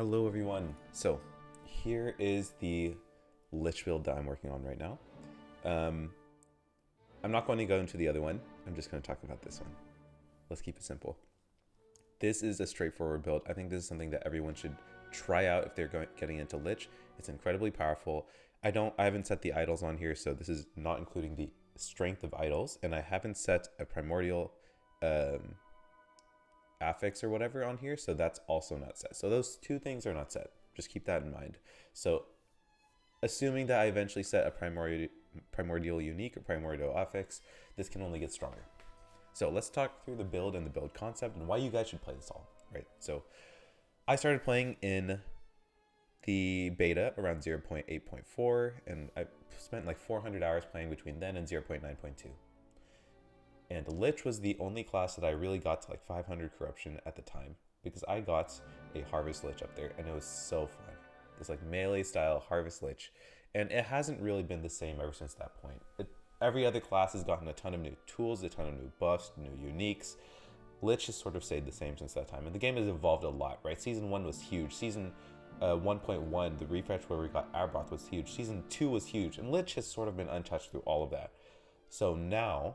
Hello everyone. So here is the Lich build that I'm working on right now. Um, I'm not going to go into the other one. I'm just going to talk about this one. Let's keep it simple. This is a straightforward build. I think this is something that everyone should try out if they're getting into Lich. It's incredibly powerful. I haven't set the idols on here, so this is not including the strength of idols, and I haven't set a primordial affix or whatever on here, so that's also not set. So those two things are not set. Just keep that in mind. So assuming that I eventually set a primordial unique or primordial affix, this can only get stronger. So let's talk through the build and the build concept and why you guys should play this all, right? So I started playing in the beta around 0.8.4, and I spent like 400 hours playing between then and 0.9.2. And Lich was the only class that I really got to like 500 corruption at the time, because I got a Harvest Lich up there and it was so fun. This like melee style Harvest Lich, and it hasn't really been the same ever since that point. Every other class has gotten a ton of new tools, a ton of new buffs, new uniques. Lich has sort of stayed the same since that time, and the game has evolved a lot, right? Season 1 was huge. Season 1.1, the refresh where we got Arbroth was huge. Season 2 was huge, and Lich has sort of been untouched through all of that. So now,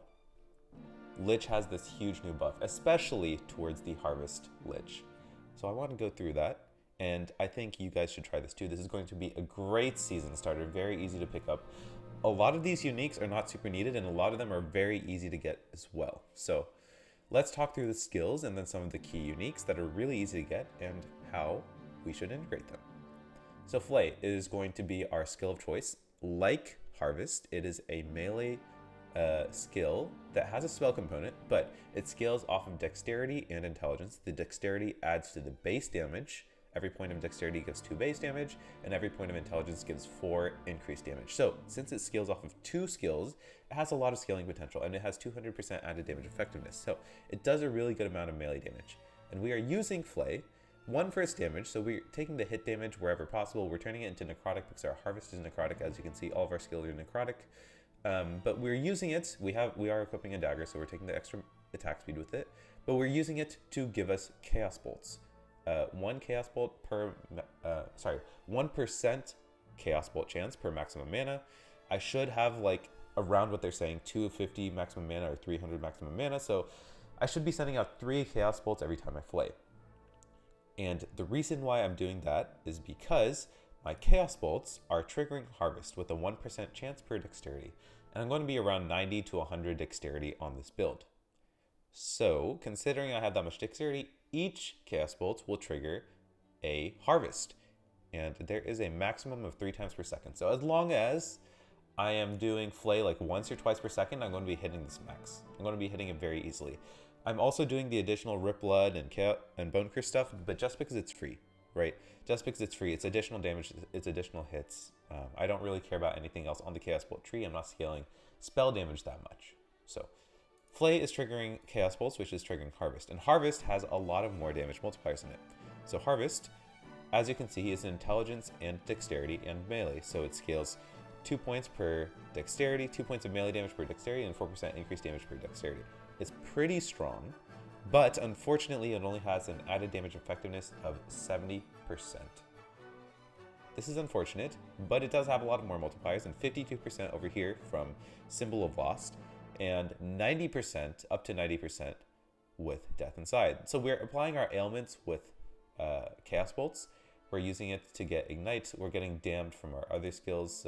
Lich has this huge new buff, especially towards the Harvest Lich. So I want to go through that, and I think you guys should try this too. This is going to be a great season starter, very easy to pick up. A lot of these uniques are not super needed, and a lot of them are very easy to get as well. So let's talk through the skills and then some of the key uniques that are really easy to get and how we should integrate them. So Flay is going to be our skill of choice. Like Harvest, it is a melee skill that has a spell component, but it scales off of dexterity and intelligence. The dexterity adds to the base damage. Every point of dexterity gives 2 base damage, and every point of intelligence gives 4 increased damage. So since it scales off of 2 skills, it has a lot of scaling potential, and it has 200% added damage effectiveness. So it does a really good amount of melee damage. And we are using Flay, 1 for its damage, so we're taking the hit damage wherever possible. We're turning it into necrotic because our harvest is necrotic. As you can see, all of our skills are necrotic. But we're using it, we are equipping a dagger, so we're taking the extra attack speed with it, but we're using it to give us chaos bolts. 1 chaos bolt per, 1% chaos bolt chance per maximum mana. I should have like around what they're saying, 250 maximum mana or 300 maximum mana, so I should be sending out 3 chaos bolts every time I flay. And the reason why I'm doing that is because my chaos bolts are triggering harvest with a 1% chance per dexterity, and I'm going to be around 90 to 100 dexterity on this build. So considering I have that much dexterity, each chaos bolt will trigger a harvest, and there is a maximum of 3 times per second. So as long as I am doing Flay like once or twice per second, I'm going to be hitting this max. I'm going to be hitting it very easily. I'm also doing the additional Rip Blood and Bone Curse stuff, but just because it's free, right? Just because it's free, it's additional damage, it's additional hits. I don't really care about anything else on the Chaos Bolt tree. I'm not scaling spell damage that much. So Flay is triggering Chaos Bolts, which is triggering Harvest. And Harvest has a lot of more damage multipliers in it. So Harvest, as you can see, is intelligence and dexterity and melee. So it scales 2 points per dexterity, 2 points of melee damage per dexterity, and 4% increased damage per dexterity. It's pretty strong, but unfortunately it only has an added damage effectiveness of 70%. This is unfortunate, but it does have a lot of more multipliers, and 52% over here from Symbol of Lost, and 90%, up to 90% with Death Inside. So we're applying our ailments with Chaos Bolts. We're using it to get Ignite. We're getting Damned from our other skills,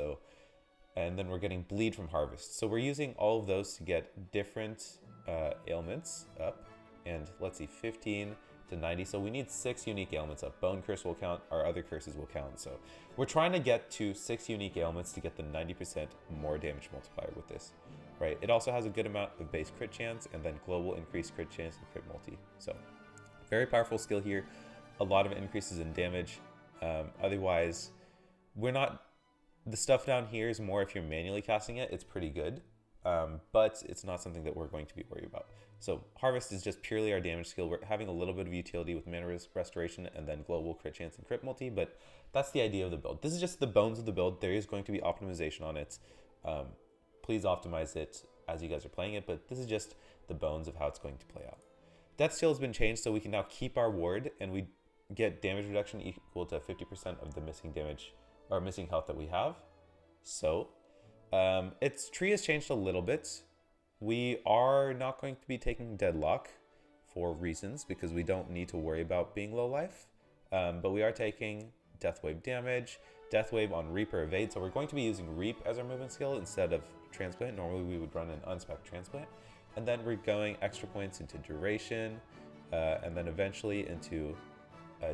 and then we're getting Bleed from Harvest. So we're using all of those to get different ailments up. And let's see, 15 to 90. So we need 6 unique ailments up. Bone Curse will count, our other curses will count. So we're trying to get to 6 unique ailments to get the 90% more damage multiplier with this, right? It also has a good amount of base crit chance and then global increased crit chance and crit multi. So very powerful skill here. A lot of increases in damage. Otherwise, the stuff down here is more if you're manually casting it, it's pretty good. But it's not something that we're going to be worried about. So Harvest is just purely our damage skill. We're having a little bit of utility with mana restoration and then global crit chance and crit multi, but that's the idea of the build. This is just the bones of the build. There is going to be optimization on it. Please optimize it as you guys are playing it, but this is just the bones of how it's going to play out. Death Seal has been changed, so we can now keep our ward, and we get damage reduction equal to 50% of the missing damage or missing health that we have. So its tree has changed a little bit. We are not going to be taking Deadlock for reasons, because we don't need to worry about being low life. But we are taking Death Wave damage, Death Wave on Reap or Evade. So we're going to be using Reap as our movement skill instead of Transplant. Normally we would run an unspec Transplant. And then we're going extra points into Duration, and then eventually into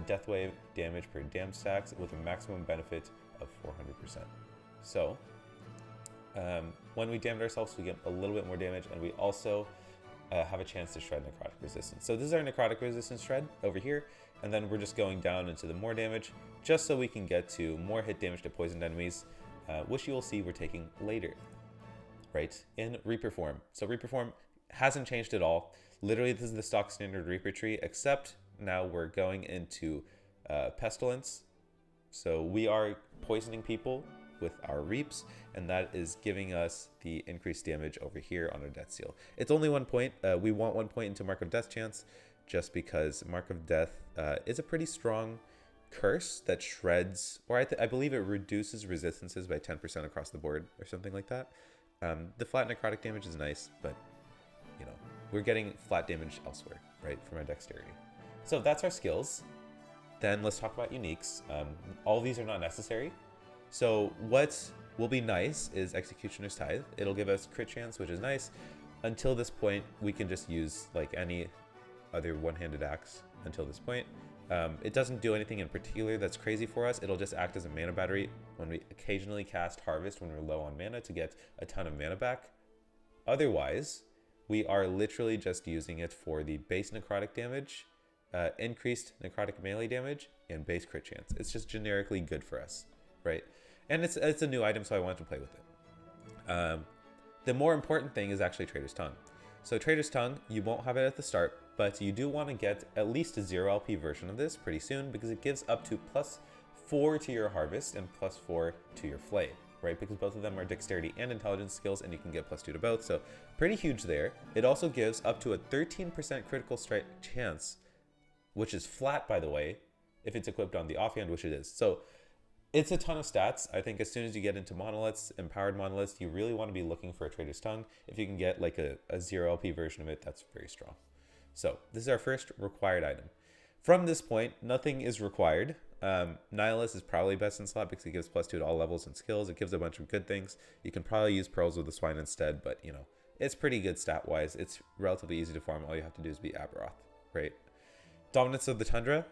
Death Wave damage per dam stacks with a maximum benefit of 400%. So when we damage ourselves, we get a little bit more damage, and we also have a chance to shred necrotic resistance. So this is our necrotic resistance shred over here, and then we're just going down into the more damage just so we can get to more hit damage to poisoned enemies, which you will see we're taking later, right, in Reaper form. So Reaper form hasn't changed at all. Literally, this is the stock standard Reaper tree, except now we're going into Pestilence. So we are poisoning people with our Reaps, and that is giving us the increased damage over here on our Death Seal. It's only 1 point. We want 1 point into Mark of Death chance, just because Mark of Death is a pretty strong curse that shreds, or I believe it reduces resistances by 10% across the board or something like that. The flat necrotic damage is nice, but you know, we're getting flat damage elsewhere, right, from our dexterity. So that's our skills. Then let's talk about uniques. All of these are not necessary. So what will be nice is Executioner's Tithe. It'll give us crit chance, which is nice. Until this point, we can just use like any other one-handed axe until this point. It doesn't do anything in particular that's crazy for us. It'll just act as a mana battery when we occasionally cast Harvest when we're low on mana to get a ton of mana back. Otherwise, we are literally just using it for the base necrotic damage, increased necrotic melee damage, and base crit chance. It's just generically good for us, right? And it's a new item, so I wanted to play with it. The more important thing is actually Trader's Tongue. So Trader's Tongue, you won't have it at the start, but you do want to get at least a 0 LP version of this pretty soon, because it gives up to +4 to your Harvest and +4 to your Flay, right? Because both of them are dexterity and intelligence skills, and you can get +2 to both, so pretty huge there. It also gives up to a 13% critical strike chance, which is flat, by the way, if it's equipped on the offhand, which it is. So it's a ton of stats. I think as soon as you get into monoliths, empowered monoliths, you really want to be looking for a Trader's Tongue. If you can get like a 0 LP version of it, that's very strong. So this is our first required item. From this point, nothing is required. Nihilus is probably best in slot because it gives +2 to all levels and skills. It gives a bunch of good things. You can probably use Pearls of the Swine instead, but you know, it's pretty good stat-wise. It's relatively easy to farm. All you have to do is be Aberoth, right? Dominance of the Tundra.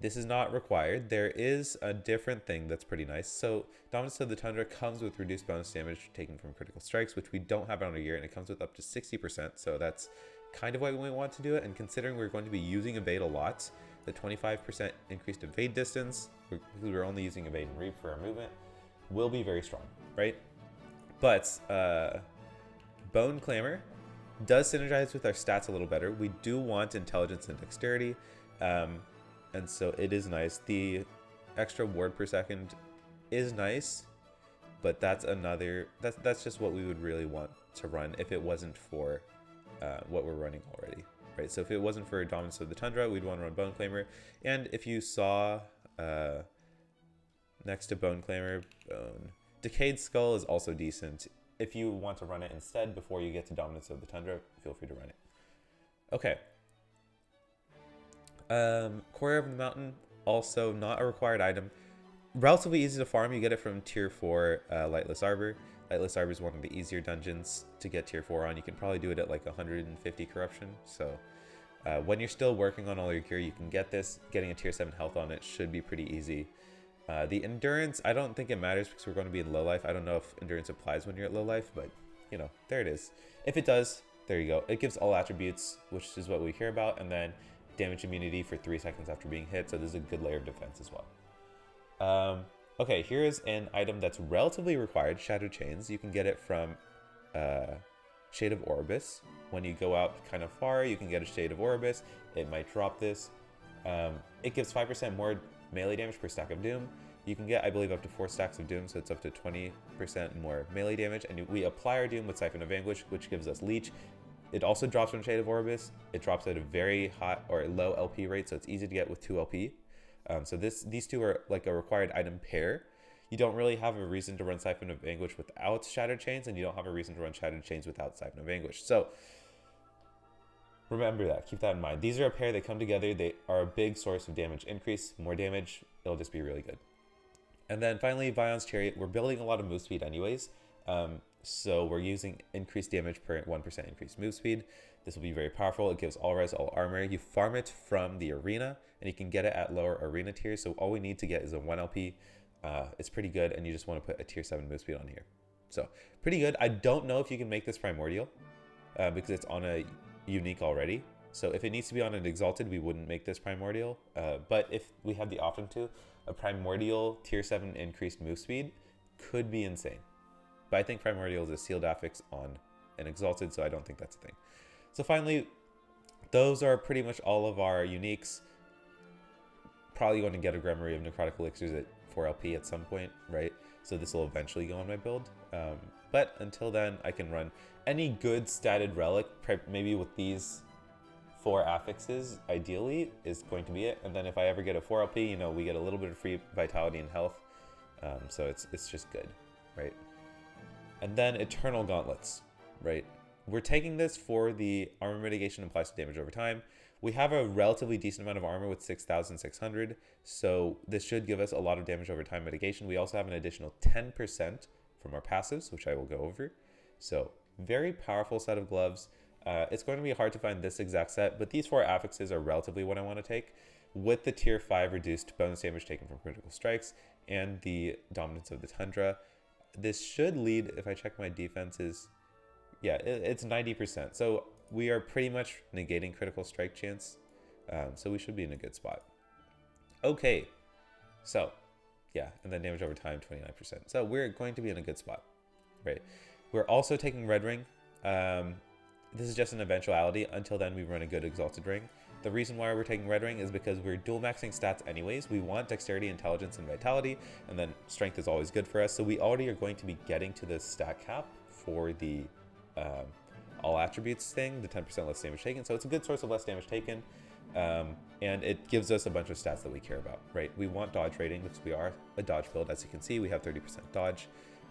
This is not required. There is a different thing that's pretty nice. So Dominance of the Tundra comes with reduced bonus damage taken from critical strikes, which we don't have on our gear, and it comes with up to 60%. So that's kind of why we want to do it. And considering we're going to be using Evade a lot, the 25% increased Evade distance, because we're only using Evade and Reap for our movement, will be very strong, right? But Bone Clamor does synergize with our stats a little better. We do want intelligence and dexterity. And so it is nice. The extra ward per second is nice, but that's just what we would really want to run if it wasn't for what we're running already, right? So if it wasn't for Dominance of the Tundra, we'd want to run Bone Clamor. And if you saw next to Bone Clamor, Decayed Skull is also decent. If you want to run it instead before you get to Dominance of the Tundra, feel free to run it. Okay. Courier of the Mountain, also not a required item. Relatively easy to farm. You get it from tier 4 Lightless Arbor. Lightless Arbor is one of the easier dungeons to get tier 4 on. You can probably do it at like 150 corruption. So when you're still working on all your gear, you can get this. Getting a tier 7 health on it should be pretty easy. The endurance, I don't think it matters because we're going to be in low life. I don't know if endurance applies when you're at low life, but you know, there it is. If it does, there you go. It gives all attributes, which is what we hear about, and then damage immunity for 3 seconds after being hit, so this is a good layer of defense as well. Okay, here is an item that's relatively required, Shadow Chains. You can get it from Shade of Orbis. When you go out kind of far, you can get a Shade of Orbis. It might drop this. It gives 5% more melee damage per stack of Doom. You can get, I believe, up to 4 stacks of Doom, so it's up to 20% more melee damage. And we apply our Doom with Siphon of Anguish, which gives us Leech. It also drops from Shade of Orbis. It drops at a very high or low LP rate, so it's easy to get with 2 LP. So these two are like a required item pair. You don't really have a reason to run Siphon of Anguish without Shattered Chains, and you don't have a reason to run Shattered Chains without Siphon of Anguish. So remember that. Keep that in mind. These are a pair. They come together. They are a big source of damage increase. More damage, it'll just be really good. And then finally, Vion's Chariot. We're building a lot of move speed anyways. So we're using increased damage per 1% increased move speed. This will be very powerful. It gives all res, all armor. You farm it from the arena, and you can get it at lower arena tiers. So all we need to get is a 1 LP. It's pretty good, and you just want to put a tier 7 move speed on here. So pretty good. I don't know if you can make this primordial because it's on a unique already. So if it needs to be on an exalted, we wouldn't make this primordial. But if we have the option to, a primordial tier 7 increased move speed could be insane. But I think primordial is a sealed affix on an exalted, so I don't think that's a thing. So finally, those are pretty much all of our uniques. Probably going to get a Grimoire of Necrotic Elixirs at 4 LP at some point, right? So this will eventually go on my build. But until then, I can run any good statted relic, maybe with these 4 affixes, ideally, is going to be it. And then if I ever get a 4 LP, you know, we get a little bit of free vitality and health. So it's just good, right? And then Eternal Gauntlets, right? We're taking this for the armor mitigation and plus damage over time. We have a relatively decent amount of armor with 6,600, so this should give us a lot of damage over time mitigation. We also have an additional 10% from our passives, which I will go over. So very powerful set of gloves. It's going to be hard to find this exact set, but these 4 affixes are relatively what I want to take. With the tier 5 reduced bonus damage taken from critical strikes and the dominance of the Tundra, this should lead, if I check my defenses, yeah, it's 90%. So we are pretty much negating critical strike chance. So we should be in a good spot. Okay, so yeah, and then damage over time, 29%. So we're going to be in a good spot, right? We're also taking Red Ring. This is just an eventuality. Until then, we run a good Exalted Ring. The reason why we're taking Red Ring is because we're dual maxing stats anyways. We want Dexterity, Intelligence, and Vitality, and then Strength is always good for us. So we already are going to be getting to the stat cap for the all attributes thing, the 10% less damage taken. So it's a good source of less damage taken, and it gives us a bunch of stats that we care about, right? We want dodge rating because we are a dodge build. As you can see, we have 30% dodge,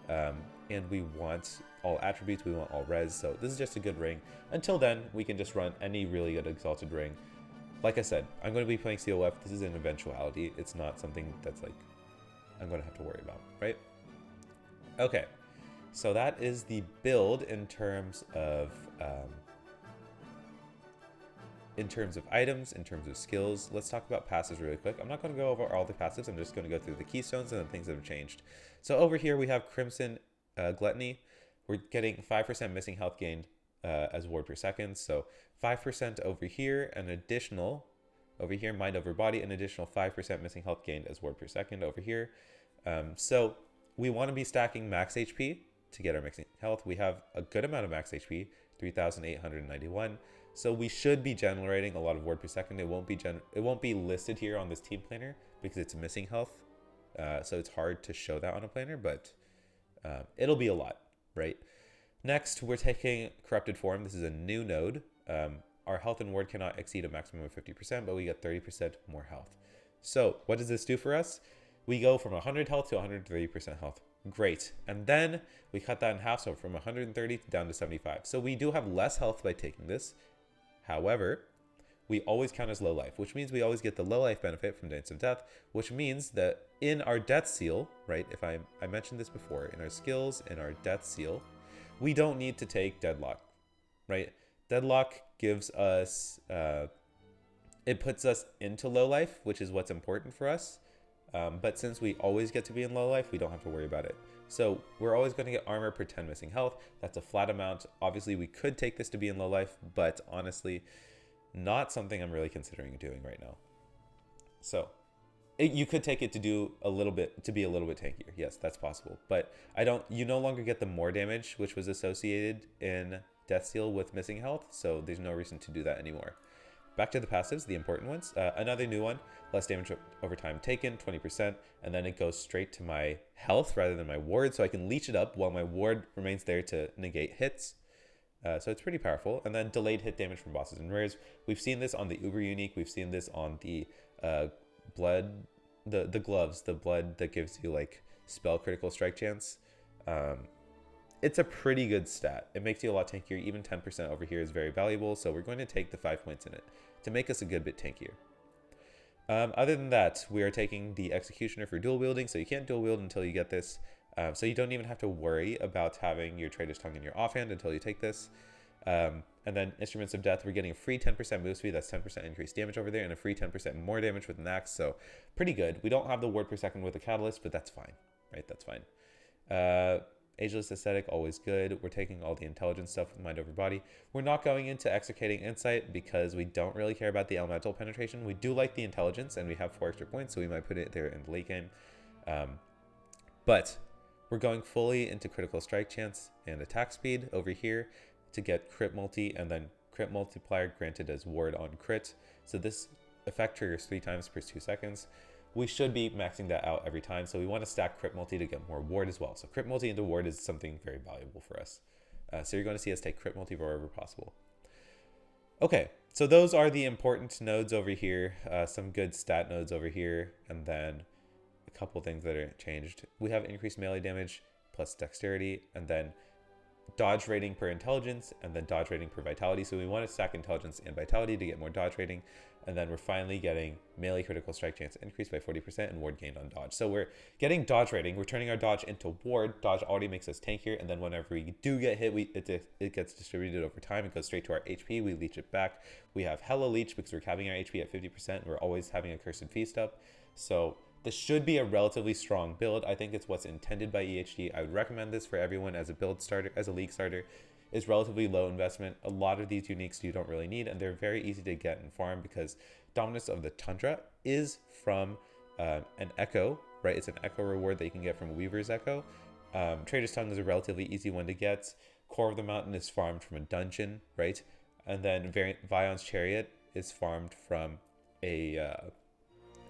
and we want all attributes, we want all res. So this is just a good ring. Until then, we can just run any really good Exalted Ring. Like I said, I'm going to be playing COF. This is an eventuality. It's not something that's like I'm going to have to worry about, right? Okay, so that is the build in terms of items, in terms of skills. Let's talk about passives really quick. I'm not going to go over all the passives. I'm just going to go through the keystones and the things that have changed. So over here we have Crimson Gluttony. We're getting 5% missing health gained as ward per second. So 5% over here, an additional over here, mind over body, an additional 5% missing health gained as ward per second over here. So we want to be stacking max HP to get our missing health. We have a good amount of max HP, 3,891. So we should be generating a lot of ward per second. It won't be listed here on this team planner because it's missing health. So it's hard to show that on a planner, but it'll be a lot, right? Next, we're taking Corrupted Form. This is a new node. Our health and ward cannot exceed a maximum of 50%, but we get 30% more health. So what does this do for us? We go from 100 health to 130% health. Great. And then we cut that in half, so from 130 down to 75. So we do have less health by taking this. However, we always count as low life, which means we always get the low life benefit from Dance of Death, which means that in our Death Seal, right, if I mentioned this before, in our skills, in our Death Seal, we don't need to take Deadlock, right? Deadlock gives us, it puts us into low life, which is what's important for us. But since we always get to be in low life, we don't have to worry about it. So we're always going to get armor per 10 missing health. That's a flat amount. Obviously, we could take this to be in low life, but honestly, not something I'm really considering doing right now. So you could take it to do a little bit, to be a little bit tankier. Yes, that's possible. But you no longer get the more damage, which was associated in Death Seal with missing health. So there's no reason to do that anymore. Back to the passives, the important ones. Another new one, less damage over time taken, 20%, and then it goes straight to my health rather than my ward, so I can leech it up while my ward remains there to negate hits. So it's pretty powerful. And then delayed hit damage from bosses and rares. We've seen this on the Uber Unique. We've seen this on the blood, the gloves, the blood that gives you like spell critical strike chance. It's a pretty good stat. It makes you a lot tankier. Even 10% over here is very valuable. So we're going to take the 5 points in it to make us a good bit tankier. Other than that, we are taking the Executioner for dual wielding. So you can't dual wield until you get this. So you don't even have to worry about having your Traitor's Tongue in your offhand until you take this. And then Instruments of Death, we're getting a free 10% move speed. That's 10% increased damage over there, and a free 10% more damage with an axe. So pretty good. We don't have the ward per second with the Catalyst, but that's fine, right? That's fine. Ageless Aesthetic, always good. We're taking all the intelligence stuff with Mind Over Body. We're not going into Extricating Insight because we don't really care about the elemental penetration. We do like the intelligence, and we have 4 extra points, so we might put it there in the late game. But we're going fully into critical strike chance and attack speed over here to get crit multi, and then crit multiplier granted as ward on crit. So this effect triggers 3 times per 2 seconds. We should be maxing that out every time. So we want to stack crit multi to get more ward as well. So crit multi into ward is something very valuable for us. So you're going to see us take crit multi wherever possible. Okay, so those are the important nodes over here. Some good stat nodes over here. And then a couple things that are changed. We have increased melee damage plus dexterity, and then dodge rating per intelligence, and then dodge rating per vitality. So we want to stack intelligence and vitality to get more dodge rating. And then we're finally getting melee critical strike chance increased by 40% and ward gained on dodge. So we're getting dodge rating. We're turning our dodge into ward. Dodge already makes us tankier. And then whenever we do get hit, it gets distributed over time. It goes straight to our HP. We leech it back. We have hella leech because we're capping our HP at 50%. We're always having a Cursed Feast up. So this should be a relatively strong build. I think it's what's intended by EHD. I would recommend this for everyone as a build starter, as a league starter. Is relatively low investment. A lot of these uniques you don't really need, and they're very easy to get and farm because Dominance of the Tundra is from an Echo, right? It's an Echo reward that you can get from Weaver's Echo. Traitor's Tongue is a relatively easy one to get. Core of the Mountain is farmed from a dungeon, right? And then Vion's Chariot is farmed from an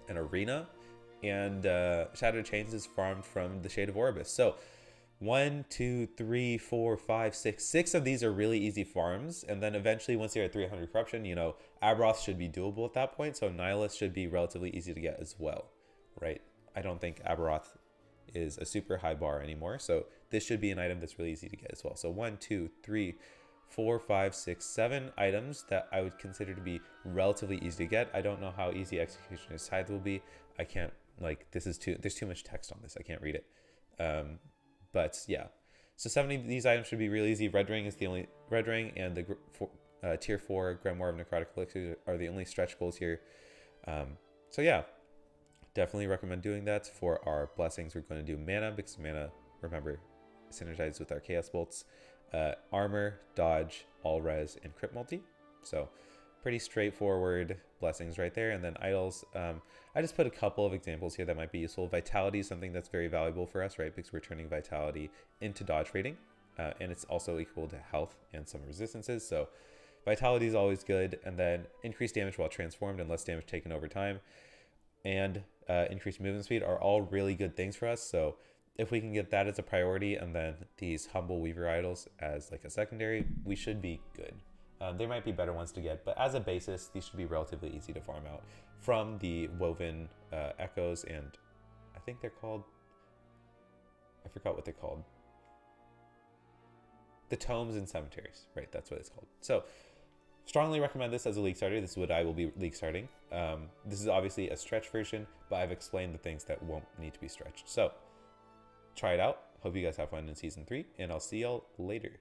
arena, and Shattered Chains is farmed from the Shade of Orbis. So 1, 2, 3, 4, 5, 6. 6 of these are really easy farms. And then eventually, once you're at 300 corruption, you know, Abroth should be doable at that point. So Nihilus should be relatively easy to get as well, right? I don't think Abroth is a super high bar anymore. So this should be an item that's really easy to get as well. So 1, 2, 3, 4, 5, 6, 7 items that I would consider to be relatively easy to get. I don't know how easy Executioner's Scythe will be. I can't, like, there's too much text on this. I can't read it. But yeah, so 70 of these items should be really easy. Red Ring is the only Red Ring, and the tier 4 Grimoire of Necrotic Elixirs are the only stretch goals here. So yeah, definitely recommend doing that. For our blessings, we're going to do mana, because mana, remember, synergizes with our Chaos Bolts, armor, dodge, all res, and crit multi. So pretty straightforward blessings right there. And then idols, I just put a couple of examples here that might be useful. Vitality is something that's very valuable for us, right? Because we're turning vitality into dodge rating, and it's also equal to health and some resistances. So vitality is always good. And then increased damage while transformed and less damage taken over time, and increased movement speed are all really good things for us. So if we can get that as a priority, and then these humble weaver idols as like a secondary, we should be good. There might be better ones to get, but as a basis, these should be relatively easy to farm out from the woven echoes, and I think they're called, I forgot what they're called. The tomes and cemeteries, right? That's what it's called. So strongly recommend this as a league starter. This is what I will be league starting. This is obviously a stretch version, but I've explained the things that won't need to be stretched. So try it out. Hope you guys have fun in season 3, and I'll see y'all later.